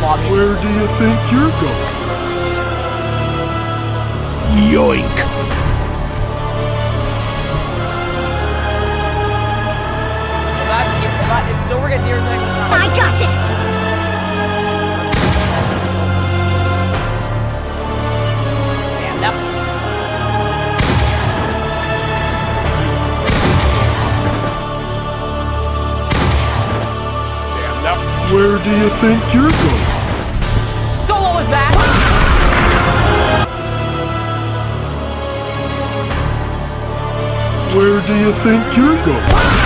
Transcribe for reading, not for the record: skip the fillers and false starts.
lobby. Where do you think you're going? Yoink. If Silver gets zero seconds, it's not I got this! Stand up. Stand up. Where do you think you're going? Solo is that? Where do you think you're going?